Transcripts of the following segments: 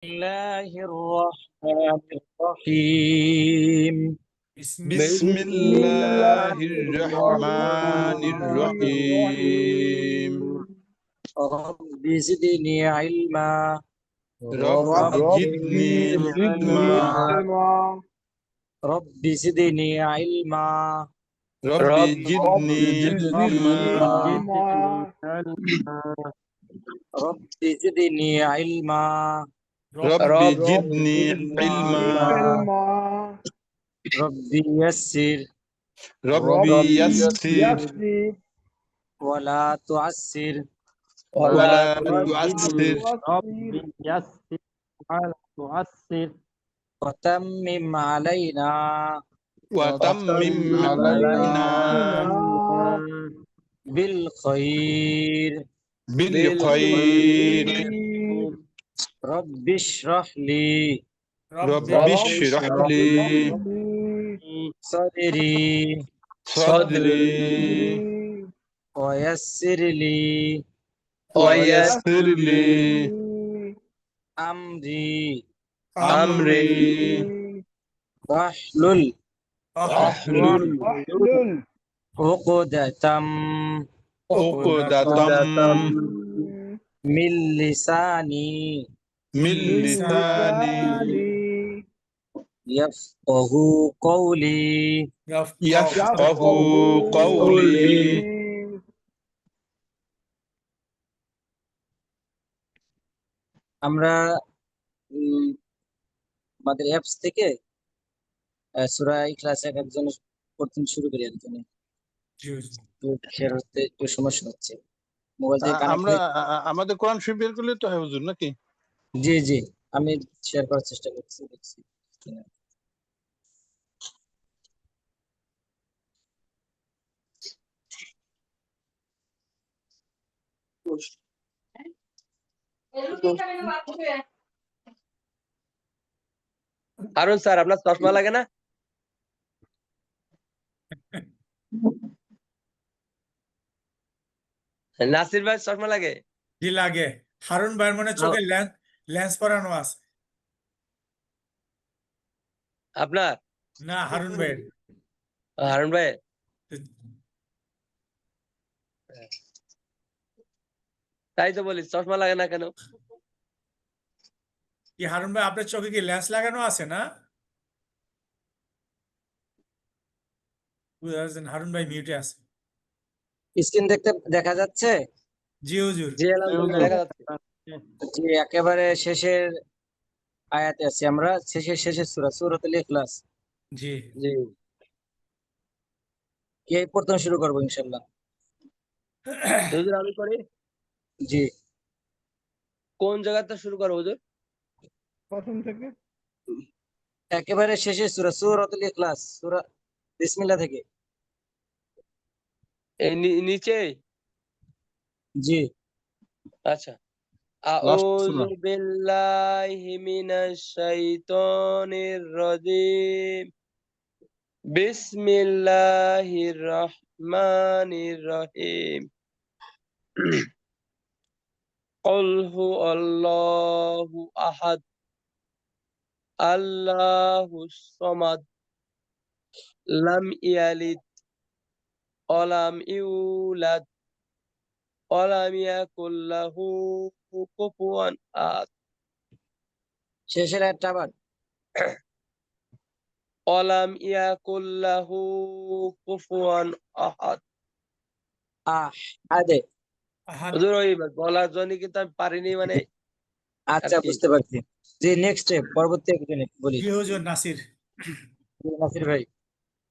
الله الرحمن الرحيم بسم الله الرحمن الرحيم رب زدني علما رب زدني علما رب زدني علما رب زدني علما رب زدني علما رب زدني علما رب يسر رب يسر ولا تعسر ولا تعسر رب يسر ولا تعسر وتمم علينا وتمم علينا بالخير بالخير رب اشرح لي رب اشرح لي صدري صدري ويسر لي ويسر لي أمري أمري واحلل واحلل عقدة عقدة من لساني من لساني يفقه قولي يفقه قولي আমরা আমাদের অ্যাপস থেকে সূরা ইখলাস একজন প্রথম শুরু করি একজনে শেয়ার হতে একটু সমস্যা হচ্ছে মোবাইল থেকে আমরা আমাদের কোরআন শরীফ বের করলে তো হয় হুজুর নাকি? জি জি আমি শেয়ার করার চেষ্টা করছি দেখছি হারুন স্যার আপনার চশমা লাগে না? নাসির ভাই চশমা লাগে? জি লাগে। হারুন ভাইয়ের মনে চোখে লেন্স পরানো আছে। আপনার না হারুন ভাইয়ের। হারুন ভাই তাই তো বলি চশমা লাগে না কেন? কি হারুন ভাই আপনার চোখে কি লেন্স লাগানো আছে না? হারুন ভাই মিউটে আছে। স্ক্রিন দেখা যাচ্ছে? জি হুজুর। জি আলহামদুলিল্লাহ দেখা যাচ্ছে। জি একেবারে শেষের আয়াতে আছি আমরা শেষের সূরা সূরাতুল ইখলাস। জি জি কে প্রথম শুরু করবো ইনশাআল্লাহ? হুজুর আমি করি। জি কোন জায়গাতে শুরু করব হুজুর? প্রথম থেকে একেবারে শেষের সূরা সূরাতুল ইখলাস সূরা বিসমিল্লাহ থেকে। এই নিচে? জি আচ্ছা আউযু বিল্লাহি মিনাশ শাইতানির রাজিম বিসমিল্লাহির রহমানির রহিম قل هو الله أحد الله الصمد لم يلد ولم يولد ولم يكن له كفوا أحد শেষের আয়াতটা আবার ولم يكن له كفوا أحد আদে হুজুর ওই বলার জন্য কিন্তু আমি পারিনি মানে আচ্ছা আর কি। বুঝতে পারছি। জি নেক্সট পরবর্তী একজনে বলি। জি হুজুর নাসির। নাসির ভাই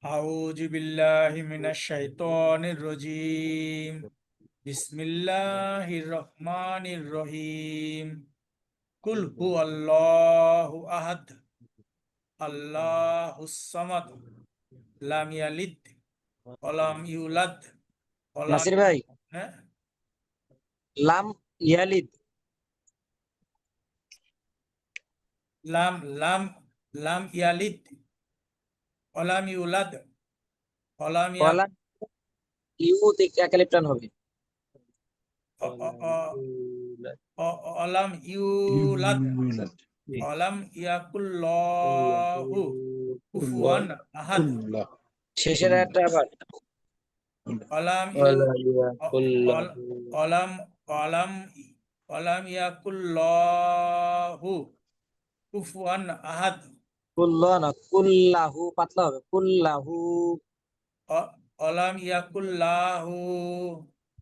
আউযু বিল্লাহি মিনাশ শাইতানির রাজিম বিসমিল্লাহির রহমানির রহিম কুল হুয়াল্লাহু আহাদ আল্লাহুস সামাদ লাম ইয়ালিদ ওয়া লাম ইউলাদ ওয়া লাম নাসির ভাই হ্যাঁ লাম ইয়ালিদ লাম লাম লাম ইয়ালিদ ওয়া লাম ইউলাদ ওয়া লাম ওয়ালা ইউ থেকে একালিপ্টান হবে। ওয়া লাম ইউলাদ ওয়ালাম ইয়াকুল্লাহু কুফুয়ান আহাদ কুল্লাহ শেষের একটা আবার ওয়ালাম ওয়ালা ওয়াল- ওয়ালাম ওয়ালাম ওয়ালাম ইয়াকুল্লাহু কুফুয়ান আহাদ কুল্লাহ না কুল্লাহু পাতলা হবে কুল্লাহু ওয়ালাম ইয়াকুল্লাহু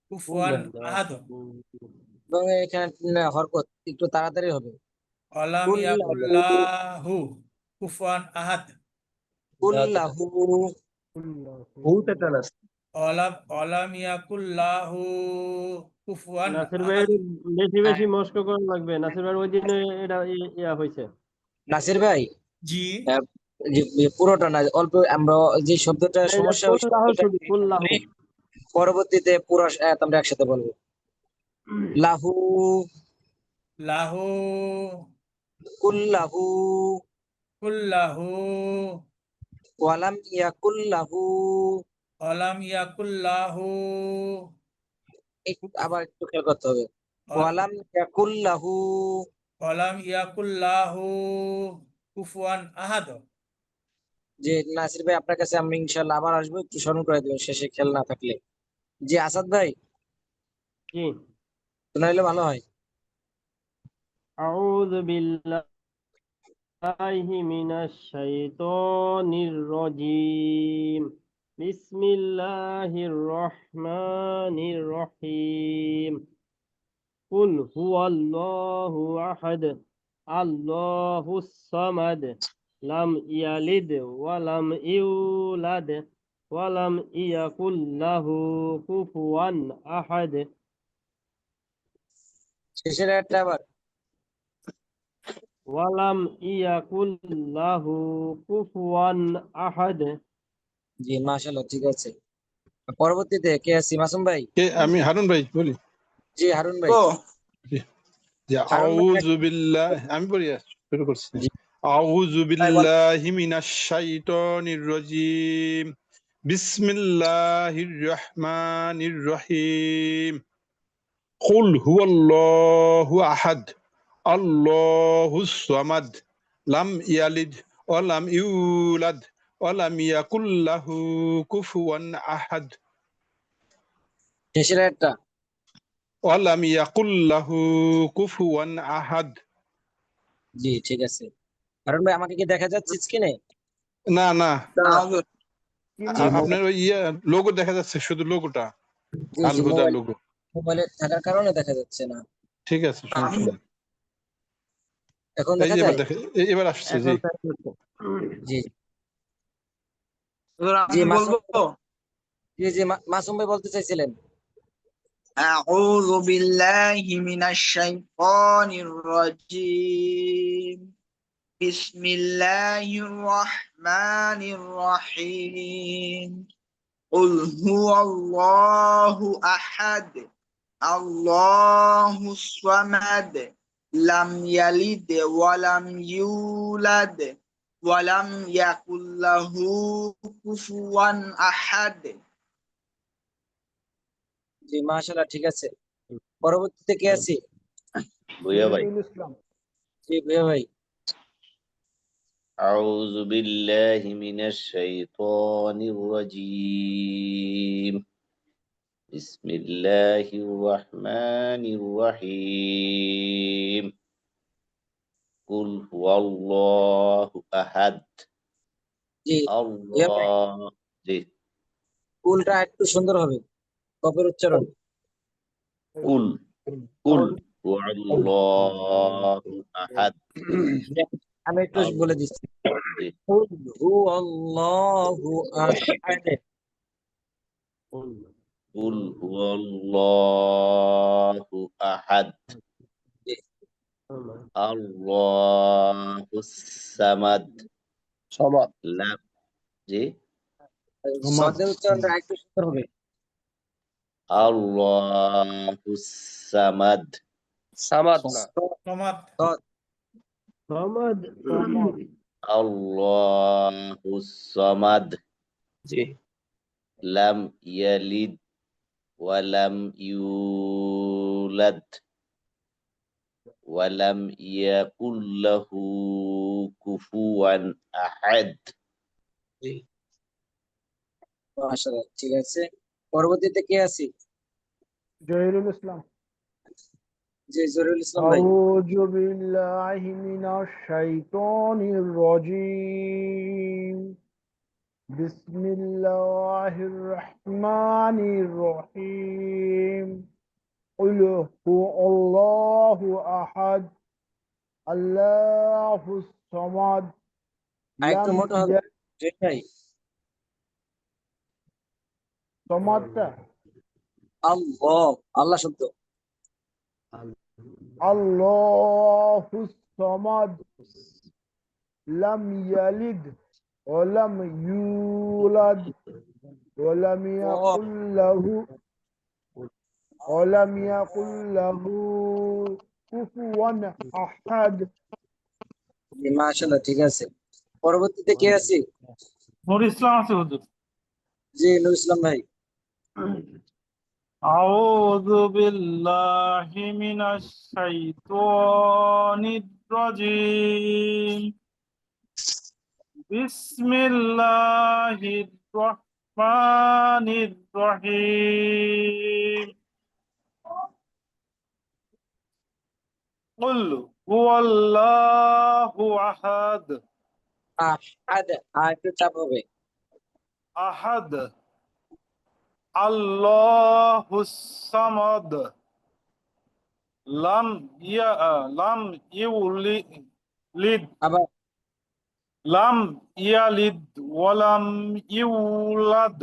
কুফুয়ান আহাদ এবং এখানে হরকত একটু তাড়াতাড়ি হবে ওয়ালাম কুল্লাহু ইয়াকুল্লাহু কুফুয়ান আহাদ কুল্লাহু হুতে টান আছে ওয়ালাম ইয়াকুল্লাহু কুফুয়ান নাসির ভাই আহাদ বেশি বেশি মস্ক করা লাগবে। নাসির ভাই ওই দিন এটা ইয়া হয়েছে। নাসির ভাই জি পুরোটা না অল্প আমরা যে শব্দটা সমস্যা ওই কুল্লাহ শব্দটা শুধু কুল্লাহ। পরবর্তীতে পুরো আমরা একসাথে বলবো লাহু লাহু কুল্লাহু কুল্লাহু ওয়ালাম ইয়াকুল্লাহু ওয়ালাম ইয়াকুল্লাহু আবার একটু খেয়াল করতে হবে ওয়ালাম ইয়াকুল্লাহু ওয়ালাম ইয়াকুল্লাহু কুফুয়ান আহাদ যে নাসির ভাই আপনার কাছে আমি ইনশাআল্লাহ আবার আসবো একটু স্মরণ করে দেবেন শেষে খেয়াল না থাকলে জি আসাদ ভাই জি শোনাইলে ভালো হয় আউযু বিল্লাহি মিনাশ শাইতানির রাজীম বিসমিল্লাহির রহমানির রহিম কুল হুয়াল্লাহু আহাদ আল্লাহুস সামাদ লাম ইয়ালিদ ওয়া লাম ইউলাদ ওয়া লাম ইয়াকুল লাহু কুফুয়ান আহাদ শেষের একটা আবার ওয়া লাম ইয়াকুল লাহু কুফুয়ান আহাদ। জি মাশাআল্লাহ ঠিক আছে পরবর্তীতে কে আছি মাসুম ভাই কে আমি হারুন ভাই বলি জি হারুন ভাই যে হারুন ভাই আউযু বিল্লাহ আমি বলি শুরু করছি জি আউযু বিল্লাহি মিনাশ শাইতানির রাজীম বিসমিল্লাহির রহমানির রহিম কুল হুয়াল্লাহু আহাদ আল্লাহুস সামাদ লাম ইয়ালিদ ওয়া লাম ইউলাদ ওয়া লাম ইয়াকুল লাহু কুফুয়ান আহাদ শেষের একটা ওয়া লাম ইয়াকুল লাহু কুফুয়ান আহাদ। জি ঠিক আছে হারুন ভাই আমাকে কি দেখা যাচ্ছে স্ক্রিনে না না জি আপনার ওই লোগো দেখা যাচ্ছে শুধু লোগোটা জি আল জি হুদা লোগো মোবাইলে থাকার কারণে দেখা যাচ্ছে না ঠিক আছে সমস্যা নেই। এখন এই দেখা যে এবার যায় দেখে এবার আসছে জি এখন তাই হচ্ছে। জি জি জি জি মাসুম ভাই বলতে চাইছিলেন أعوذ بالله من الشيطان الرجيم بسم الله الرحمن الرحيم قل هو الله أحد الله الصمد لم يلد ولم يولد ولم يكن له كفوا أحد জি মাশাআল্লাহ ঠিক আছে পরবর্তীতে কে আছি ভুইয়া ভাই জি ভাইয়া ভাই أعوذ بالله من الشيطان الرجيم بسم الله الرحمن الرحيم قل هو الله أحد জি الله জি কুলটা একটু সুন্দর হবে কপের উচ্চারণ قل قل هو الله أحد আমি একটু বলে দিচ্ছি জি কুল হুয়াল্লাহু আহাদ قل هو الله أحد الله الصمد সমাদ لم জি সাদের উচ্চারণটা একটু সুন্দর হবে الله الصمد সামাদ না সমাদ সামাদ الله الصمد জি لم يلد ولم يولد ওয়ালাম ইয়াকুল্লাহু কুফুয়ান আহাদ। মাশাআল্লাহ, ঠিক আছে। পরবর্তীতে কে আছি? জহিরুল ইসলাম। জি, জহিরুল ইসলাম ভাই। আউযু বিল্লাহি মিনাশ শাইতানির রাজীম। বিসমিল্লাহির রহমানির রহিম। কুল হুয়াল্লাহু আহাদ আল্লাহুস সামাদ আরেকটু লাম মোটা হবে জহির ভাই। সামাদটা আল্লাহ, আল্লাহ শব্দ। আল্লাহুস সামাদ লাম ইয়ালিদ ওয়া লাম ইউলাদ ওয়া লাম ইয়াকুল লাহু কুফুয়ান আহাদ। জি, মাশাআল্লাহ, ঠিক আছে। পরবর্তীতে কে আছি? নুর ইসলাম আছে হুজুর। জি, নুর ইসলাম ভাই। আউযু বিল্লাহি মিনাশ শাইতানির রাজীম। বিসমিল্লাহির রহমানির রহিম। কুল হুয়াল্লাহু আহাদ আহাদ, একটু চাপ হবে। আহাদ আল্লাহুস সামাদ লাম ইউলিদ আবার লাম ইয়ালিদ ওয়ালাম ইউলাদ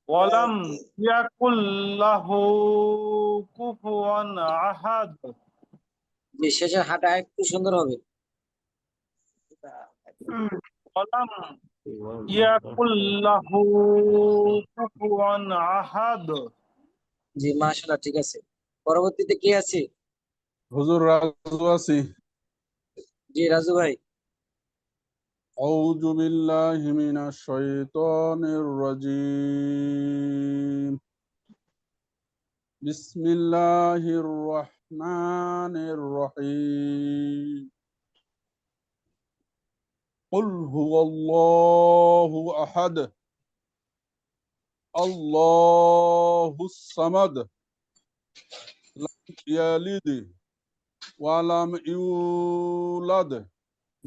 ওয়ালাম ইয়াকুল লাহু কুফুয়ান আহাদ। যে শেষের হাঁটা একটু সুন্দর হবে। ওয়ালাম ইয়াকুল লাহু কুফুয়ান আহাদ। জি, মাশাআল্লাহ, ঠিক আছে। পরবর্তীতে কে আছে? হুজুর রাজু আছি। জি, রাজু ভাই। আউযু বিল্লাহি মিনাশ শাইতানির রাজীম। বিসমিল্লাহির রহমানির রহিম। কুল হুয়াল্লাহু আহাদ আল্লাহুস সামাদ লাম ইয়ালিদ ওয়া লাম ইউলাদ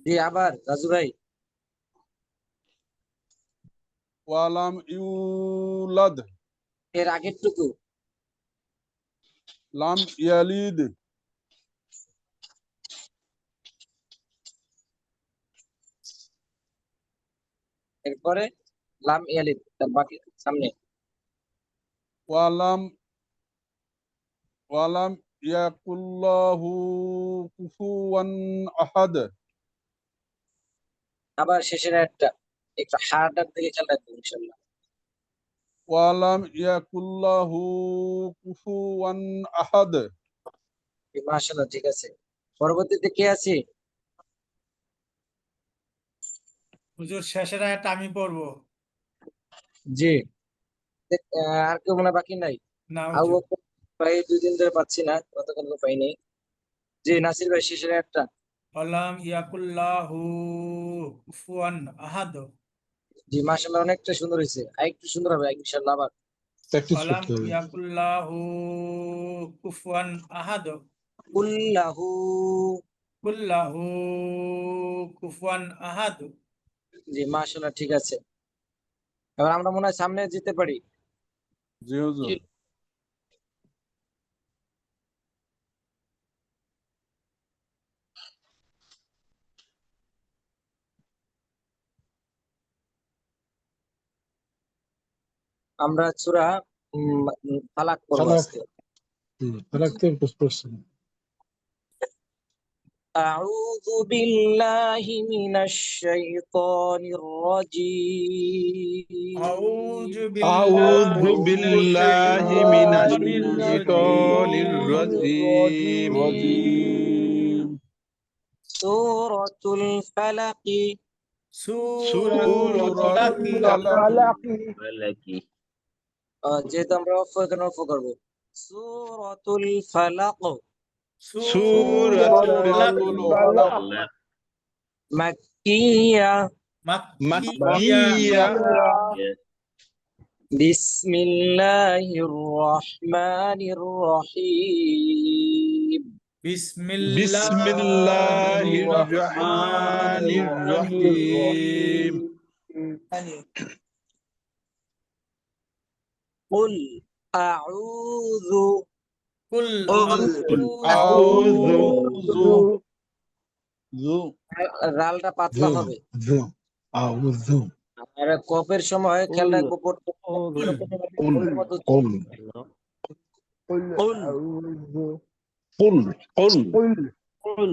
জি, আবার রাজু ভাই। ওয়া লাম ইউলাদ এর আগেরটুকু। লাম ইয়ালিদ এরপরে লাম ইয়ালিদ, তার বাকি সামনে। ওয়ালাম ওয়ালাম ইয়াকুল্লাহু কুফুয়ান আহাদ। আবার শেষের একটা একটু হার্ডার দিকে খেয়াল রাখবেন ইনশাআল্লাহ। ওয়ালাম ইয়াকুল্লাহু কুফুয়ান আহাদ। জি, মাশাআল্লাহ, ঠিক আছে। পরবর্তীতে কে আছে? হুজুর শেষের আয়াতটা আমি পড়বো। জি, আর কেউ মনে হয় বাকি নাই? না আবু হুজুর। বকর ভাই 2 দিন ধরে পাচ্ছি না, গতকাল পাইনি। জি, নাসির ভাই শেষের একটা। ওয়ালাম ইয়াকুল্লাহু কুফুয়ান আহাদ। জি, মাশাআল্লাহ, অনেকটা সুন্দর হয়েছে। আর একটু সুন্দর হবে ইনশাআল্লাহ। আবার প্র্যাকটিস ওয়ালাম করতে হবে। ইয়াকুল্লাহু কুফুয়ান আহাদ কুল্লাহু। কুল্লাহু কুফুয়ান আহাদ। জি, মাশাআল্লাহ, ঠিক আছে। এবার আমরা মনে হয় সামনে যেতে পারি। জি হুজুর। আমরা সূরা ফালাক পড়বো ফালাক। আজকে। ফালাক থেকে পড়ছেন। أعوذ بالله من الشيطان الرجيم. আউযু আউযু বিল্লাহি বিল্লাহি মিনাশ শাইতানির রাজীম। রাজীম। سورة الفلق. সূরাতুল সূরাতুল ফালাক। ফালাক। ফালাকি ফালাকি। যেহেতু আমরা অফ এখানে অফ করবো। সূরাতুল ফালাক সূরাতুল ফালাক ফালাক মাক্কিয়া মাক্কিয়া বিসমিল্লাহির রহমানির রহিম বিসমিল্লাহির রহমানির রহিম কুল আউযু কুল আউযু রালটা পাতলা হবে আউযু আর কফের সময় খেয়াল রাখবো কুল قل أعوذ কুল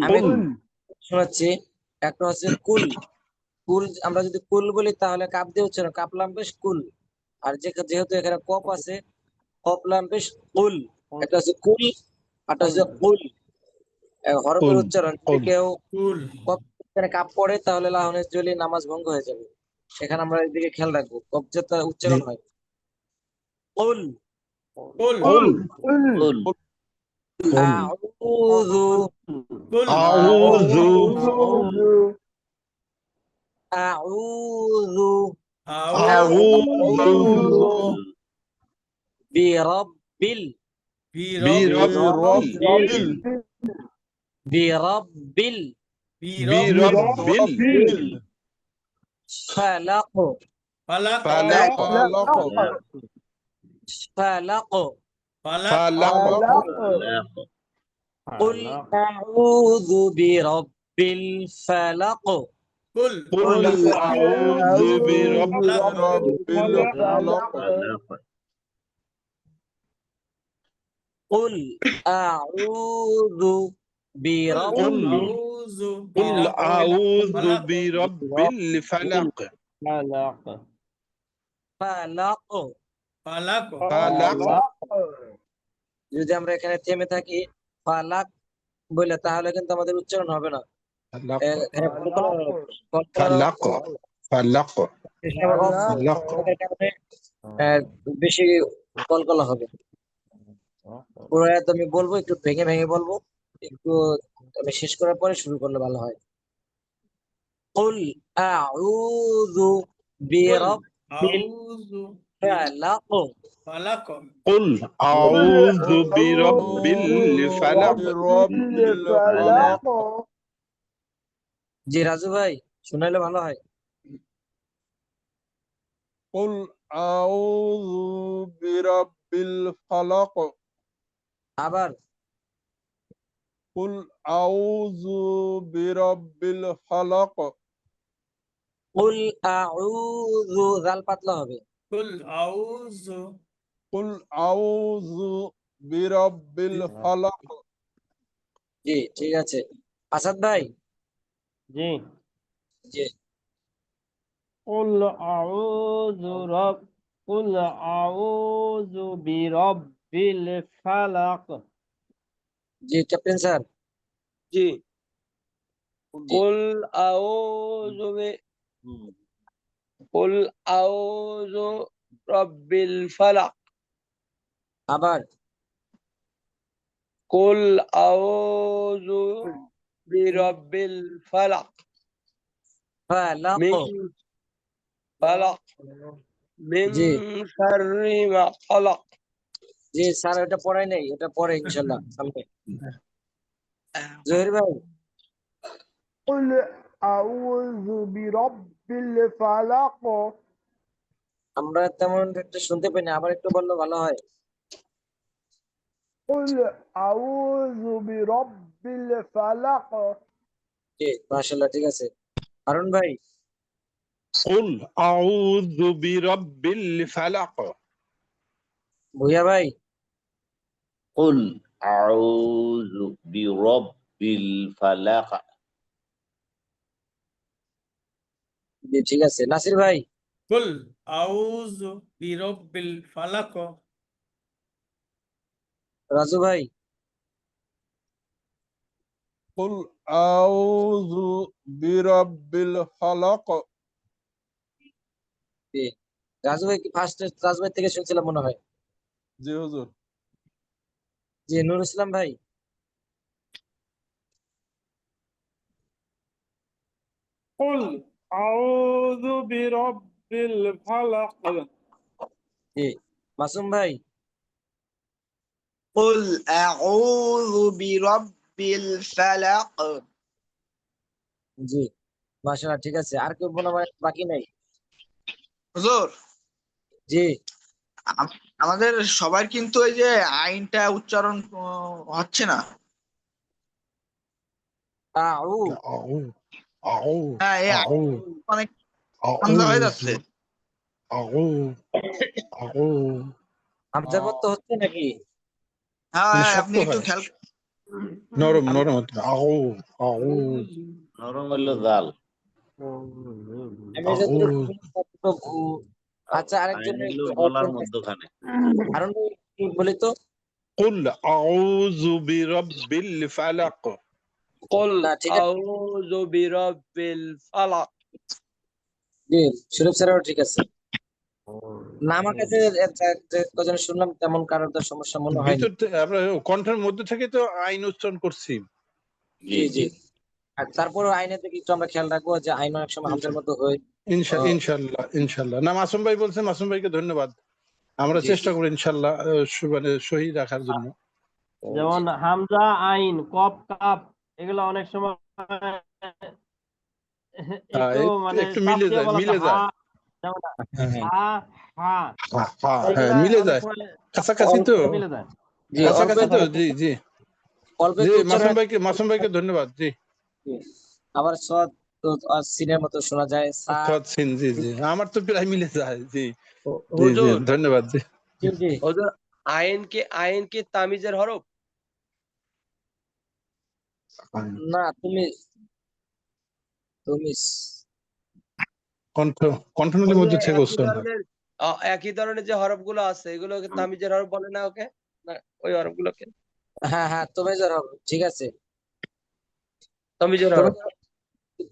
আমি শোনাচ্ছি একটা হচ্ছে কুল কুল আমরা যদি কুল বলি তাহলে কাপ দিয়ে উচ্চারণ কাপলাম বেশ কুল আর যেহেতু এখানে কপ আছে কপলাম বেশ কুল একটা হচ্ছে কুল একটা হচ্ছে কুল হরফের কুল, উচ্চারণ যদি কুল। কেউ কুল কপ এখানে কাপ পড়ে তাহলে লাহনের জলি নামাজ ভঙ্গ হয়ে যাবে এখানে আমরা এদিকে খেয়াল রাখবো কপ যাতে উচ্চারণ হয় কুল কুল কুল আউযু কুল আউযু আউযু আউযু বিরাব্বিল বিরাব্বিল বিরাব্বিল বিরাব্বিল ফালাক ফালাক ফালাক ফালাক ফালাক قل أعوذ برب الفلق কুল قل أعوذ برب الفلق قل أعوذ برب আউযু قل أعوذ برب الفلق ফালাক ফালাক ফালাক ফালাক যদি আমরা এখানে থেমে থাকি ফালাক বলে তাহলে কিন্তু আমাদের উচ্চারণ হবে না এখানে ফালাক ফালাক বেশি কলকলা হবে পুরো আয়াত আমি বলবো একটু ভেঙে ভেঙে বলবো একটু আমি শেষ করার পরে শুরু করলে ভালো হয় قل أعوذ برب আউযু الفلق ফালাক قل أعوذ برب الفلق الفلق জি রাজু ভাই শুনাইলে ভালো হয় قل أعوذ برب الفلق আবার قل أعوذ برب الفلق قل أعوذ জাল পাতলা হবে কুল আউযু قل أعوذ برب الفلق জি ঠিক আছে আসাদ ভাই জি জি قل أعوذ برب الفلق জি ক্যাপ্টেন স্যার জি কুল আউযু কুল আউযু রাব্বিল ফালাক আবার কুল আউযু বিরাব্বিল ফালাক ফালাক মিন ফালাক মিন জি। শাররি মা খালাক জি স্যার ওটা পড়াই নাই ওটা পরে ইনশাআল্লাহ সামনে জহির ভাই قل أعوذ برب الفلق আমরা তেমন একটা শুনতে পাই না আবার একটু বললে ভালো হয় قل أعوذ برب الفلق জি মাশাআল্লাহ ঠিক আছে হারুন ভাই قل أعوذ برب الفلق ভুইয়া ভাই قل أعوذ برب الفلق জি ঠিক আছে নাসির ভাই কুল আউযু বিরাব্বিল ফালাক রাজু ভাই قل أعوذ برب الفلق জি রাজু ভাই কি ফার্স্ট রাজু ভাই থেকে শুনছিলাম মনে হয় জি হুজুর জি নুর ইসলাম ভাই। قل أعوذ برب الفلق জি মাসুম ভাই। قل أعوذ برب الفلق জি মাশাআল্লাহ, ঠিক আছে। আর কেউ মনে হয় বাকি নাই? হুজুর, জি আমাদের সবার কিন্তু ওই যে আইনটা উচ্চারণ হচ্ছে না। আউ আউ আউ হ্যাঁ, এই আউ অনেক হামজা হয়ে আউযু যাচ্ছে। আউ আউ হামজার মতো হচ্ছে নাকি? হ্যাঁ মানে হ্যাঁ, শক্ত আপনি একটু হয়, খেয়াল নরম নরম হতে হবে। আউ আউ নরম হইলো জাল। আমি যতটুকু শুনি ততটুকু। আচ্ছা আরেকজন আইন হইলো একটু গলার মধ্যখানে। হারুন ভাই একটু বলি তো। قل أعوذ برب الفلق قل না ঠিক আছে, أعوذ برب الفلق জি শরীফ স্যারও ঠিক আছে। না আমার কাছে কজন শুনলাম তেমন কারোর তো সমস্যা মনে হয়নি। ভিতর থেকে আমরা কণ্ঠের মধ্যে থেকে তো আইন উচ্চারণ করছি। জি জি। আর তারপরে আইনের দিকে একটু আমরা খেয়াল রাখবো যে আইন অনেক সময় হামজার মতো হয়। ইনশাল্লাহ ইনশাল্লাহ। না মাসুম ভাই বলছেন, মাসুম ভাইকে ধন্যবাদ। আমরা জি চেষ্টা করি ইনশাল্লাহ মানে সহি রাখার জন্য। যেমন হামজা, আইন, কফ, কাফ এগুলো অনেক সময় একটু মানে একটু চাপ মিলে দিয়ে যায়, বলা মিলে হা, যায়। যেমন হ্যাঁ হ্যাঁ হা, হা, হ্যাঁ এগুলা মিলে অনেক যায়, সময় কাছাকাছি তো, মিলে যায়। জি অল্প কাছাকাছি তো। জি জি অল্প জি একটু উচ্চারণ মাসুম ভাইকে ধন্যবাদ। জি আবার সদ তো সিনের মতো শোনা যায় সা। সৎ সিন, জি জি আমার তো প্রায় মিলে যায়। জি জি জি হুজুর ধন্যবাদ। জি জি জি। হুজুর আইন কি তামিজের হরফ? না তুমি তুমি কণ্ঠ কণ্ঠনালীর ওই যে মধ্যে থেকে একই উচ্চারণ হয়। ধরনের একই ধরনের যে হরফগুলো আছে এগুলোকে তামিজের হরফ বলে না ওকে? না ওই হরফগুলোকে হ্যাঁ হ্যাঁ তুমি জোর হবে, ঠিক আছে। তামিজের তুমি হরফ।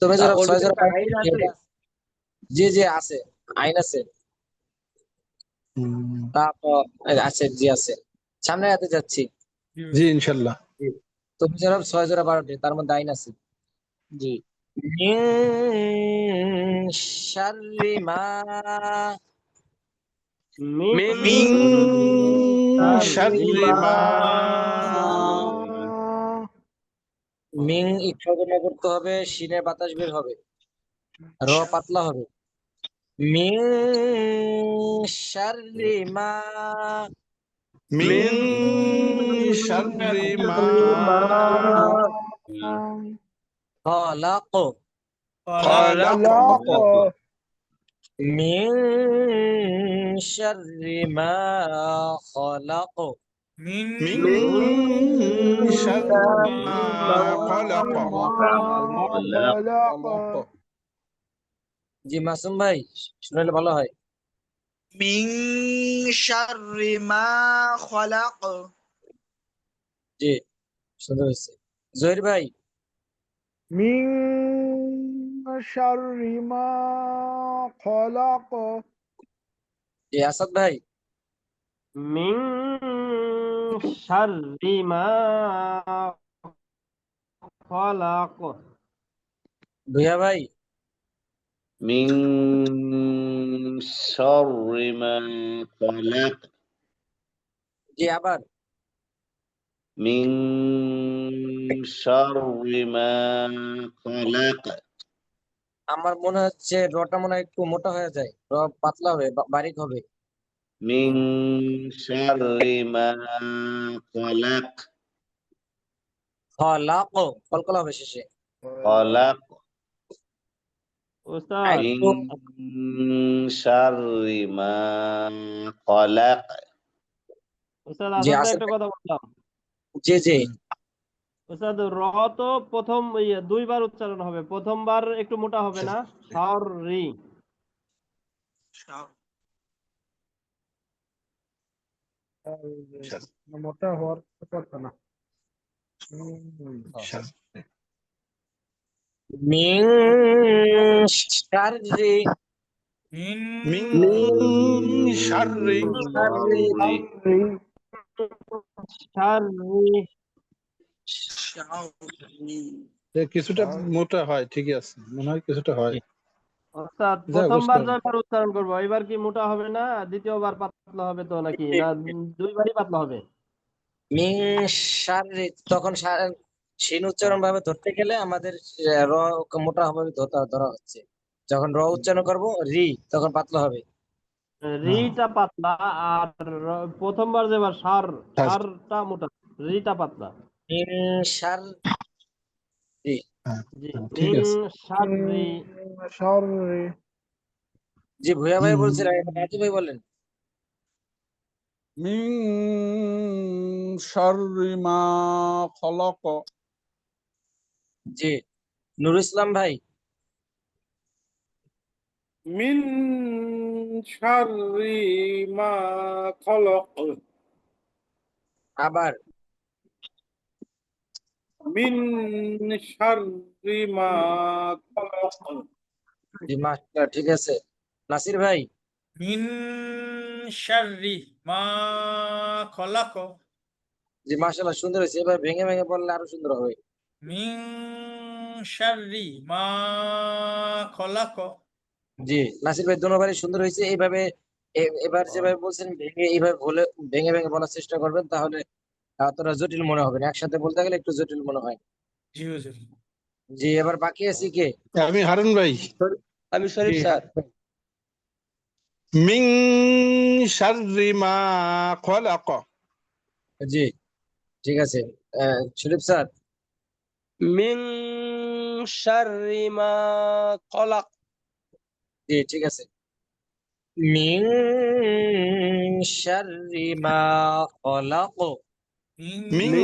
তুমি জোর ওর ছয় ভিতরে জোর একটা আইন আছে। জি জি আছে, আইন আছে। তারপর আছে, জি আছে। সামনে হাতে যাচ্ছি। জি ইনশাল্লাহ। জি। তুমি জোর 6 জোড়া 12টি, তার মধ্যে আইন আছে। জি মিন শাররি মা মিন মিং শাররি মা মিং ইচ্ছাগুলো করতে হবে, সিনে বাতাস বের হবে, র পাতলা হবে। মিং শাররি মা মিন শাররি মা খলাক খলাক মিং শাররি মা খলাক মিন মিন শাররি মা খলাক। জি মাসুম ভাই শুনলে ভালো হয়। মিং শাররি মা খলাক। জি সুন্দর হয়েছে। জহির ভাই। মিং শাররি মা খলাক। জি আসাদ ভাই। মিন শাররি মা খলাক। ভুয়া ভাই। মিন শাররি মা খলাক। জি আবার। মিন শাররি মা খলাক। আমার মনে হচ্ছে রটা মনে হয় একটু মোটা হয়ে যায়, র পাতলা হবে, বারিক হবে। মিন শাররি মা খলাক। খলাক কলকলা হবে শেষে। খলাক। উস্তাদ মিন শাররি মা খলাক। উস্তাদ জি আসাদ ভাই আসাদ একটা ভাই। কথা বললাম। জি জি উস্তাদ র তো প্রথম 2বার উচ্চারণ হবে, প্রথমবার একটু মোটা হবে না? শাররি। মোটা হওয়ার কথা না। মিং শাররি মিন মিন শাররি শাররি শাররি কিছুটা মোটা হয়, ঠিকই আছে, মনে হয় কিছুটা হয়। অর্থাৎ যাক, প্রথমবার বুঝতে যয়বার উচ্চারণ করবো এবার কি মোটা হবে না, দ্বিতীয়বার পাতলা হবে তো নাকি, না দুইবারই পাতলা হবে? মিং শাররি, তখন শিন উচ্চারণ ভাবে ধরতে গেলে আমাদের র মোটা হবে ধরা হচ্ছে। যখন র উচ্চারণ করব রি, তখন পাতলা হবে। রিটা পাতলা, আর প্রথমবার যেবার সার, হ্যাঁ। সারটা মোটা, রিটা পাতলা। মিং শার রি। হ্যাঁ, জি, ঠিক মিন আছে। শাররি। শাররি জি ভুয়া ভাই বলছিলেন, এখন রাজু ভাই বলেন। মিন শাররি মা খলাক। জি নুর ইসলাম ভাই। মিন শাররি মা খলাক। আবার মিন শাররি মা খলাক। জি মাস্টার, ঠিক আছে। নাসির ভাই। মিন শাররি মা খলাক। জি মাশাআল্লাহ, সুন্দর হয়েছে। এবার ভেঙে ভেঙে বললে আরো সুন্দর হবে। মিন শাররি মা খলাক। জি নাসির ভাই, দুবারই সুন্দর হয়েছে। এইভাবে এবার যেভাবে বলছেন ভেঙে, এইভাবে বলে ভেঙে ভেঙে বলার চেষ্টা করবেন, তাহলে অতটা জটিল মনে হবে না। একসাথে বলতে গেলে একটু জটিল মনে হয়। জি হুজুর। জি এবার বাকি আছে কে? আমি হারুন ভাই। আমি জি শরীফ স্যার। মিং শাররি মা খলাক। জি ঠিক আছে। শরীফ স্যার। মিন শাররি মা খলাক। জি ঠিক আছে। মিং শাররি মা খলাক। মিং মিন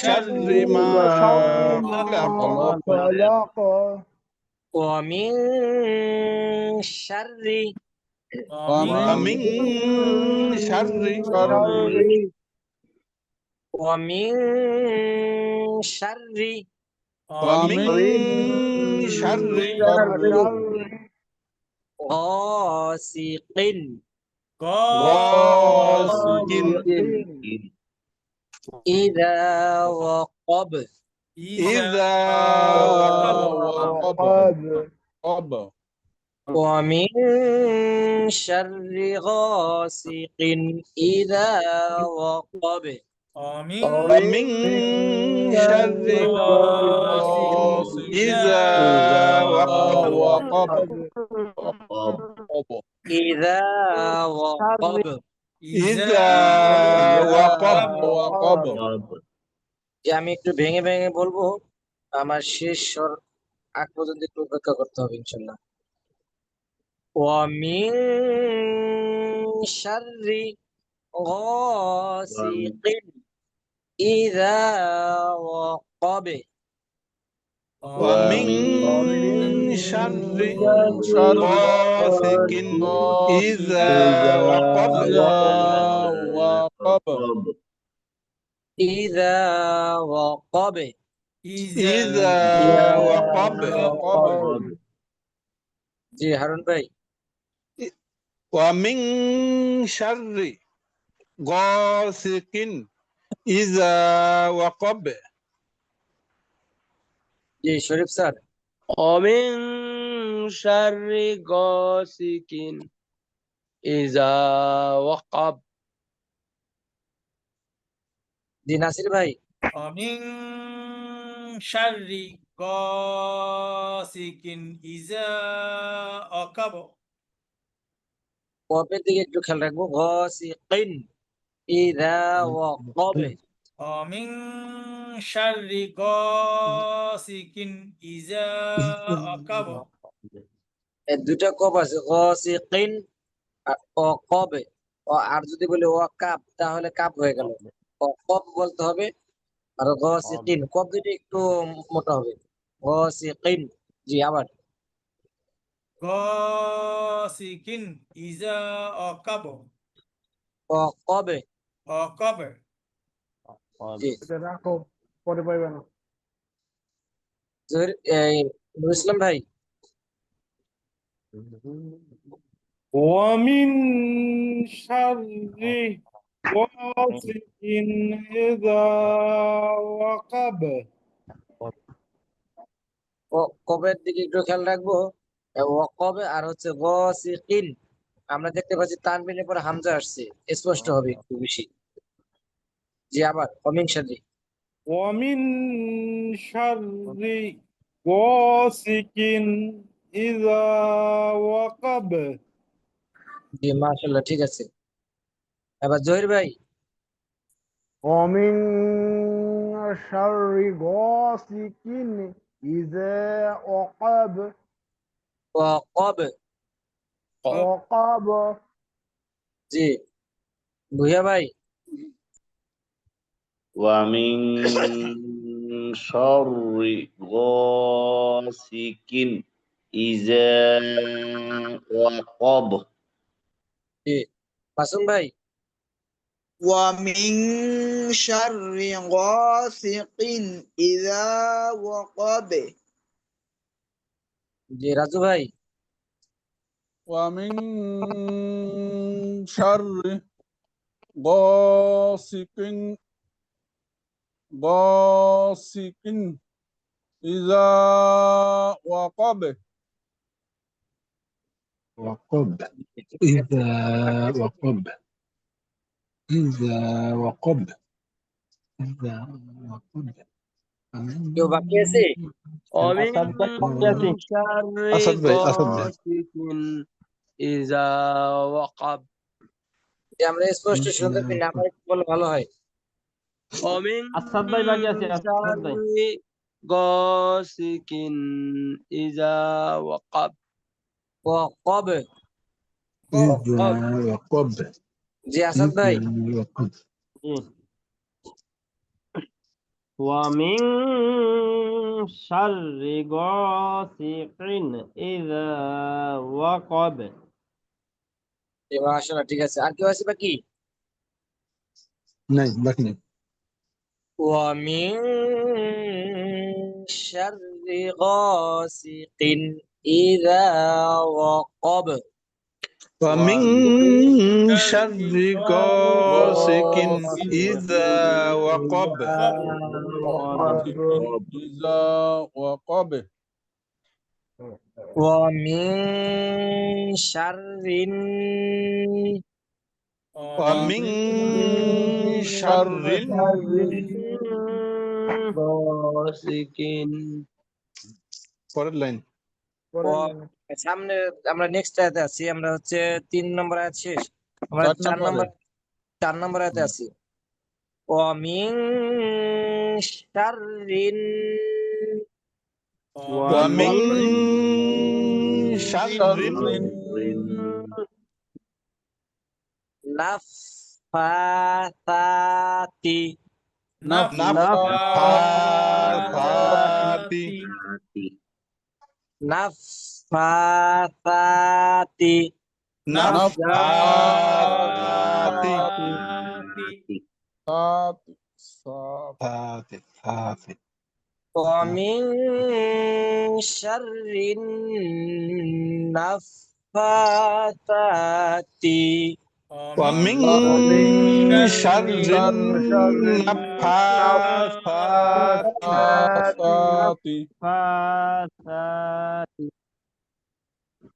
শাররি মা শাররি মা খলাক। খলাক ومن شر ومن شر শাররি ومن شر ومن شر শাররি غاسق غاسق إذا وقب إذا وقب. وقب ومن شر غاسق إذا وقب আমিন ومن شر غاسق إذا وقب. إذا وقب إذا وقب. যে আমি একটু ভেঙে ভেঙে বলবো, আমার শেষ স্বর আগ পর্যন্ত একটু অপেক্ষা করতে হবে ইনশাল্লাহ। ومن شر غاسق إذا وقب ومن شر غاسق إذا وقب. إذا وقب إذا وقب. জি হারুন ভাই। ومن شر غاسق إذا وقب. জি শরীফ স্যার। অমিন শাররি গাসিকিন ইজা ওয়াকাব। জি নাসির ভাই। আমিন শাররি গাসিকিন ইজা আকাব। কপের দিকে একটু খেয়াল রাখবো। غاسقين إذا وقب আমিন শাররি গাসিকিন ইজা আকাব। এই দুটা কপ আছে, غاسقين আর ওয়াকাব। আর যদি বলি ওয়াকাব, তাহলে কাপ হয়ে গেল। ওয়াকাব বলতে হবে, আর غاسقين কপ দুটো একটু মোটা হবে। غاسقين। জি আবার। গাসিকিন ইজা আকাব। ওয়াকাব। আকাব। জি এটা রাখো, পরে পাইবে না। নুর ইসলাম ভাই। ومن شر غاسق إذا وقب কবের দিকে একটু খেয়াল রাখবো। কবে আর হচ্ছে গসিকিন, আমরা দেখতে পাচ্ছি তানবিনের পর হামজা আসছে, স্পষ্ট হবে একটু বেশি। জি আবার অমিন শাদি। ومن شر غاسق إذا وقب জি মাশাআল্লাহ, ঠিক আছে। এবার জহির ভাই। ومن شر غاسق إذا وقب কব। وقب জি ভুইয়া ভাই। ومن شر غاسق إذا وقب জি মাসুম ভাই। ومن شر غاسق إذا وقب জি রাজু ভাই। ومن شر غاسق إذا وقب وقب إذا وقب إذا وقب إذا وقب কেউ বাকি আছে? ومن আসাদ ভাই বাকি আছে? شر আসাদ ভাই, আসাদ ভাই। غاسق إذا وقب যে আমরা স্পষ্ট শুনতে পাই না, আমার একটু বলে ভালো হয়। ومن আসাদ ভাই বাকি আছে, আসাদ ভাই। شر غاسق إذا وقب কব। إذا وقب জি আসাদ ভাই। إذا وقب জি। ومن شر غاسق إذا وقب জি মাশাআল্লাহ, ঠিক আছে। আর কেউ আছে বাকি? নাই, বাকি নেই। ومن شر غاسق إذا وقب ومن شر غاسق إذا وقب إذا وقب ومن شر ومن شر غاسق পরের লাইন সামনে আমরা নেক্সট আয়াতে আছি, আমরা হচ্ছে 3 নম্বর আয়াত শেষ, আমরা 4 নম্বরে। 4 নম্বর আয়াতে আছি। ومن شر ومن شر النفاثات نفاثات نفاثات نفاثات ثاث ومن شر النفاثات ومن شر النفاثات فاسات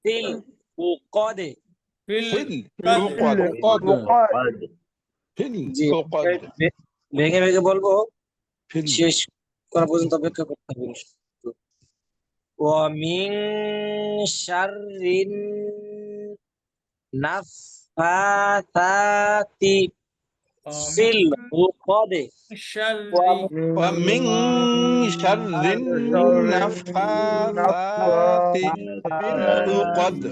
في العقد في العقد জি العقد ভেঙে ভেঙে বলবো, في শেষ করা পর্যন্ত অপেক্ষা করতে হবে। ومن شر النفاثات في العقد ومن شر النفاثات في العقد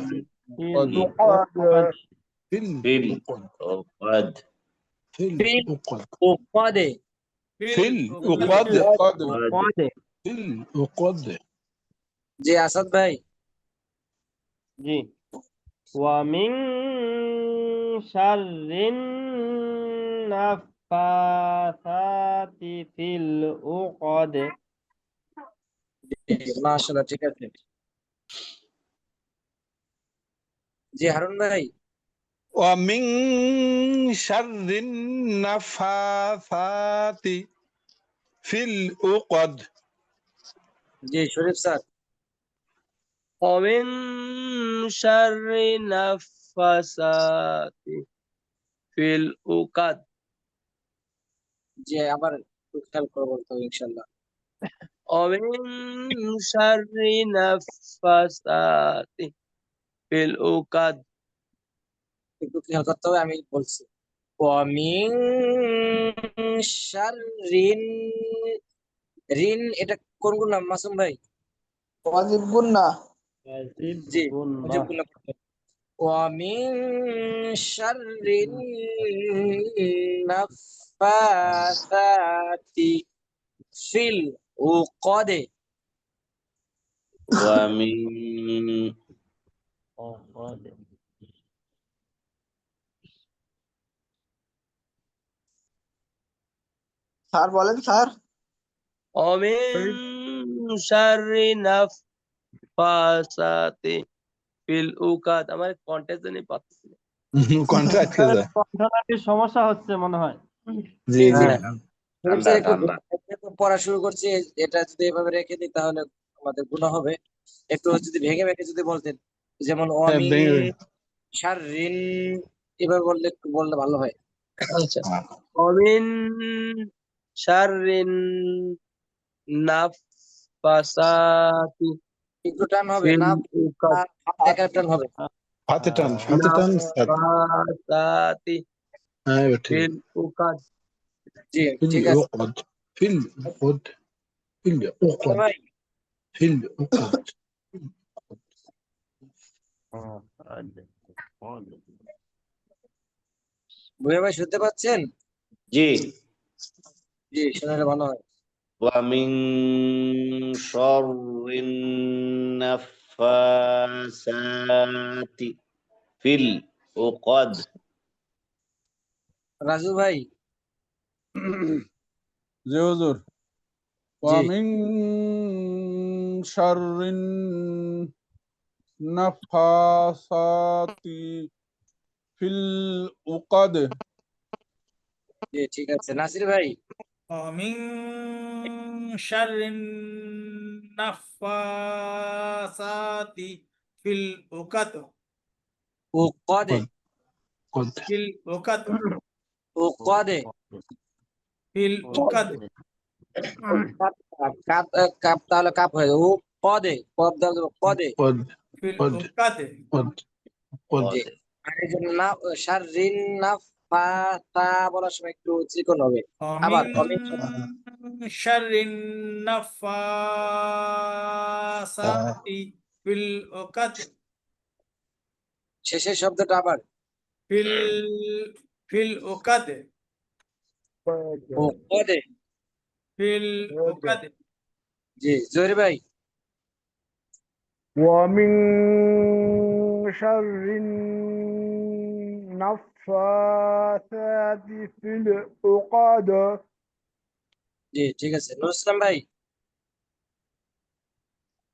في في العقد في العقد عقد في العقد في العقد জি আসাদ ভাই। জি। ومن شر النفاثات في العقد মাশাআল্লাহ, ঠিক আছে। জি হারুন ভাই। ومن شر النفاثات في العقد জি শরীফ স্যার ومن شر النفاثات في العقد জি আবার একটু খেয়াল করে বলতে হবে ইনশাল্লাহ ومن شر النفاثات في العقد একটু খেয়াল করতে হবে আমি বলছি ওয়ামিন শাররিন রিন এটা কোন কোন নাম মাসুম ভাই ওয়াজিব গুন্না ওয়াজিব জি গুন্না ওয়াজিব গুণ করতে হবে। ওয়ামিন শাররিন নাফাসাতি ফিল উকদে ومن স্যার বলেন স্যার ومن شر النفاثات في العقد আমার কন্টেস্ট জানি পাচ্ছি না। কোনটা আটকে যায় কণ্ঠনালীর সমস্যা হচ্ছে মনে হয় জি জি হ্যাঁ। শরীফ ঠান্ডা স্যার একটু ঠান্ডা একটু পড়া শুরু করছি এটা যদি এভাবে রেখে দিই তাহলে আমাদের গুনাহ হবে একটু যদি ভেঙে ভেঙে যদি বলতেন যেমন ওয়ামিন ভেঙে শাররিন এভাবে বললে ভালো হয় আচ্ছা ومن شر النفاثات একটু টান হবে في না العقد একা টান হবে হাতে টান স্যার। النفاثات হ্যাঁ এবার في ঠিক العقد জি في ঠিক আছে العقد في العقد في العقد ভাই في العقد ভুয়া ভাই শুনতে পাচ্ছেন জি জি শুনলে ভালো হয় ومن شر النفاثات في العقد রাজু ভাই জি হুজুর জি ومن شر النفاثات في العقد জি ঠিক আছে নাসির ভাই ومن شر النفاثات في العقد উকদে قد في العقد উকদে في العقد কাপ কাপ তাহলে কাপ হয়ে যাবে উকদে কদ দাও কদে قد في قد العقد قد قد জি আর এই জন্য না শাররিন নাফাতা বলার সময় একটু চিকন হবে আবার ومن شر النفاثات في العقد শেষের শব্দটা আবার في العقد উকদে في العقد জি জহির ভাই ومن شر النفاثات في العقد জি ঠিক আছে নুর ইসলাম ভাই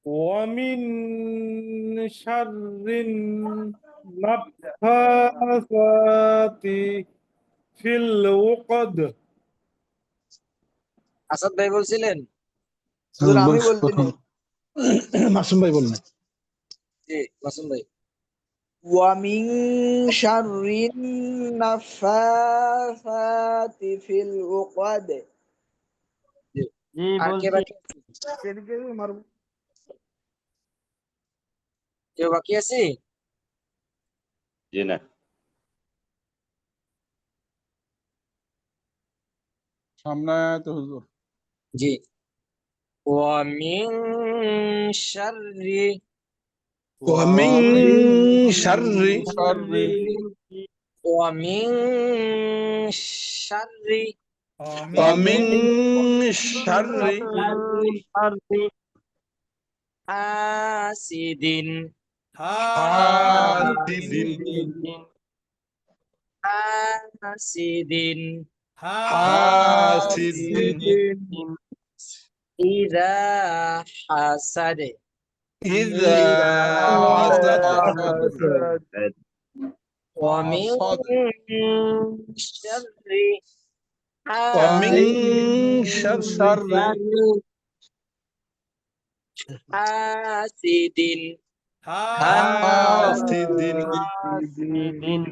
ومن شر النفاثات في العقد আসাদ ভাই বলছিলেন হুজুর আমি বলছি বলতে প্রথম মাসুম ভাই বললেন জি মাসুম ভাই ومن شر النفاثات في العقد জি জি আর কে বলছি বাকি আছে? এদিকে মারবো কেউ বাকি আছে জি না সামনে তো হুজুর জি ومن شر ومن شر شر ومن شر ومن شر حاسد حاسد حاسد حاسد إذا حسد إذا حسد ومن حسد شر ومن حاسد شر حاسد حاسد হাসিদিন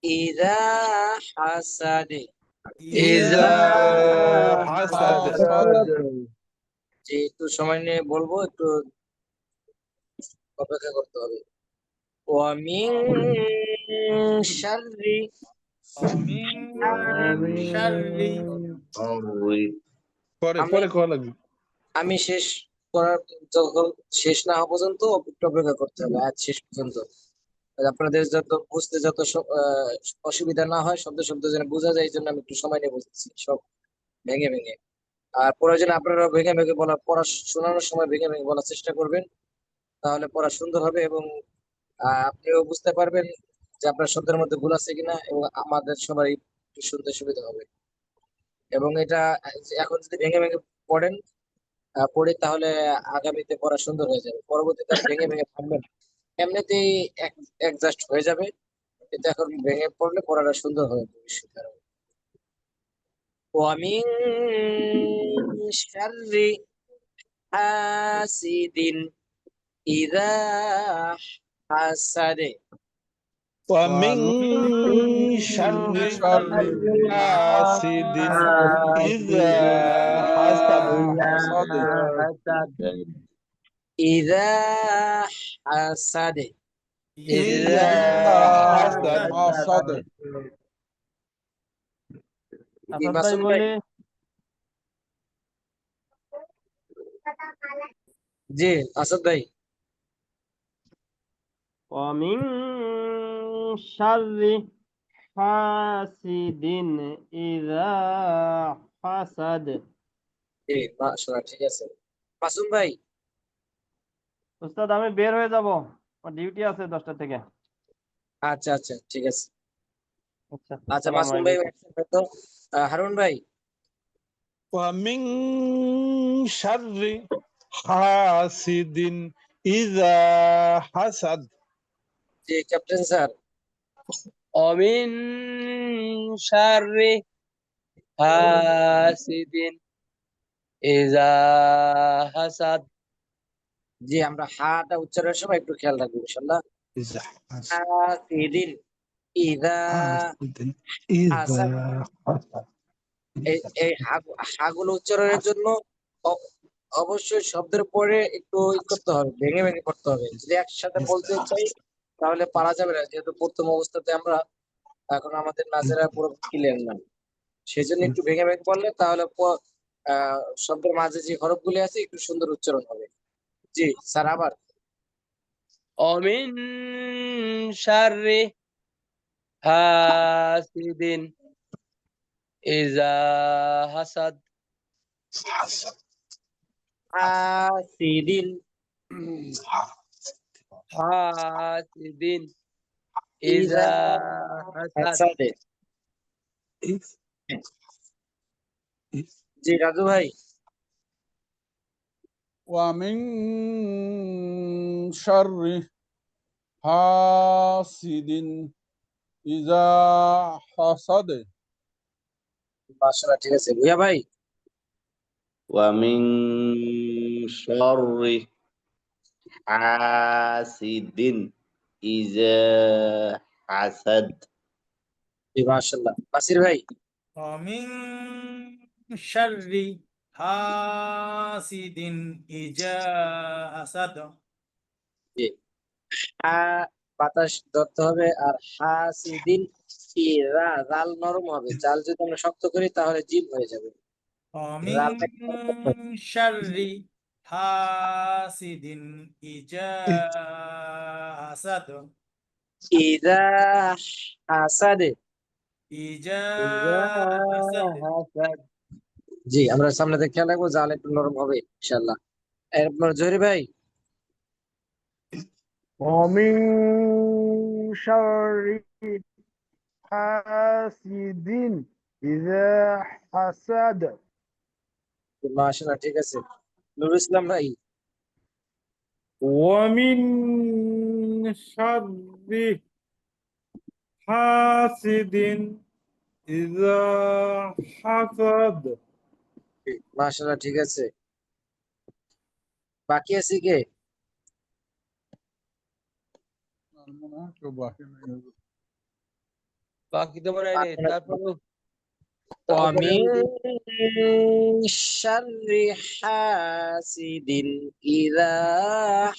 إذا حسد إذا حسد حسد যে একটু সময় নিয়ে বলবো, একটু অপেক্ষা করতে হবে। ومن شر ومن شر পরে আমি পরে কোয়া লাগবে। আমি শেষ করার, যখন শেষ না হওয়া পর্যন্ত একটু অপেক্ষা করতে হবে, আজ শেষ পর্যন্ত। আর আপনাদের যত বুঝতে যত অসুবিধা না হয়, শব্দ শব্দ যেন বোঝা যায়, এই জন্য আমি একটু সময় নিয়ে বলতেছি, সব ভেঙে ভেঙে। আর প্রয়োজনে আপনারা ভেঙে ভেঙে পড়া শোনানোর সময় ভেঙে ভেঙে বলার চেষ্টা করবেন, তাহলে পড়া সুন্দর হবে এবং আপনিও বুঝতে পারবেন যে আপনার শব্দের মধ্যে ভুল আছে কিনা, এবং আমাদের সবাই একটু শুনতে সুবিধা হবে। এবং এটা এখন যদি ভেঙে ভেঙে পড়েন পড়ি, তাহলে আগামীতে পড়া সুন্দর হয়ে যাবে, পরবর্তীতে আর ভেঙে ভেঙে থাকবে না, এমনিতেই অ্যাডজাস্ট হয়ে যাবে। কিন্তু এখন ভেঙে পড়লে পড়াটা সুন্দর হবে ভবিষ্যতে আরো। ومن شر حاسد إذا حسد ومن شر شر حاسد إذا حسد حسد إذا حسد إذا حسد حسد আসাদ ভাই মাসুম ভাই, বলে জি আসাদ ভাই। ومن شر حاسد إذا حسد জি মাশাআল্লাহ, ঠিক আছে। মাসুম ভাই, উস্তাদ আমি বের হয়ে যাব, আমার ডিউটি আছে 10টা থেকে। আচ্ছা আচ্ছা, ঠিক আছে। আচ্ছা, আচ্ছা আসসালামু মাসুম ভাই, আলাইকুম। তো হারুন ভাই, ومن شر حاسد إذا حسد জি ক্যাপ্টেন স্যার। ومن شر حاسد إذا حسد জি আমরা হাটা উচ্চারণের সময় একটু খেয়াল রাখবো ইনশাআল্লাহ। إذا حسد হাসিদিন ইদা حاسد إذا حسد এই হাগুলো উচ্চারণের জন্য অবশ্যই শব্দের পরে একটু করতে হবে, ভেঙে ভেঙে পড়তে হবে। যদি একসাথে বলতে চাই তাহলে পারা যাবে না, যেহেতু প্রথম অবস্থাতে আমরা এখন আমাদের নাজেরা পুরো ক্লিয়ার না, সেজন্য একটু ভেঙে ভেঙে পড়লে তাহলে শব্দের মাঝে যে হরফগুলি আছে একটু সুন্দর উচ্চারণ হবে। জি স্যার, আবার ومن شر حاسد إذا حسد হাসিদিন حاسد إذا حسد হাসাদে। জি রাজু ভাই, ومن شر حاسد إذا حسد মাশাআল্লাহ, ঠিক আছে। ভুইয়া ভাই, ومن شر حاسد إذا حسد জি মাশাআল্লাহ। নাসির ভাই, ومن شر حاسد إذا حسد জি বাতাস ধরতে হবে, আর হাসিদিন রাল নরম হবে, জাল যদি আমরা শক্ত করি তাহলে জিভ হয়ে যাবে। ومن রালটাকে নরম করতে হবে। شر حاسد إذا حسد ইদা হাসাদে। إذا حسد জি আমরা সামনে থেকে খেয়াল রাখবো, জাল একটু নরম হবে ইনশাআল্লাহ। এরপর জহির ভাই, ومن شر حاسد إذا حسد মাশাআল্লাহ, ঠিক আছে। নুরুল ইসলাম ভাই, ومن شر حاسد إذا حسد মাশাআল্লাহ, ঠিক আছে। বাকি আছে কে? আর মনে হয় কেউ বাকি নেই। বাকি তো মনে হয় নেই। তারপরে ومن شر حاسد إذا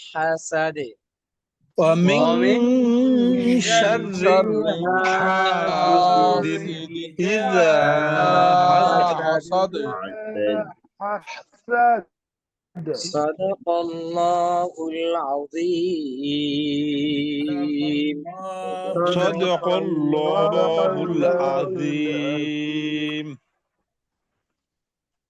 حسد ومن ومن شر حاسد إذا حسد حسد صدق الله العظيم. صدق الله العظيم.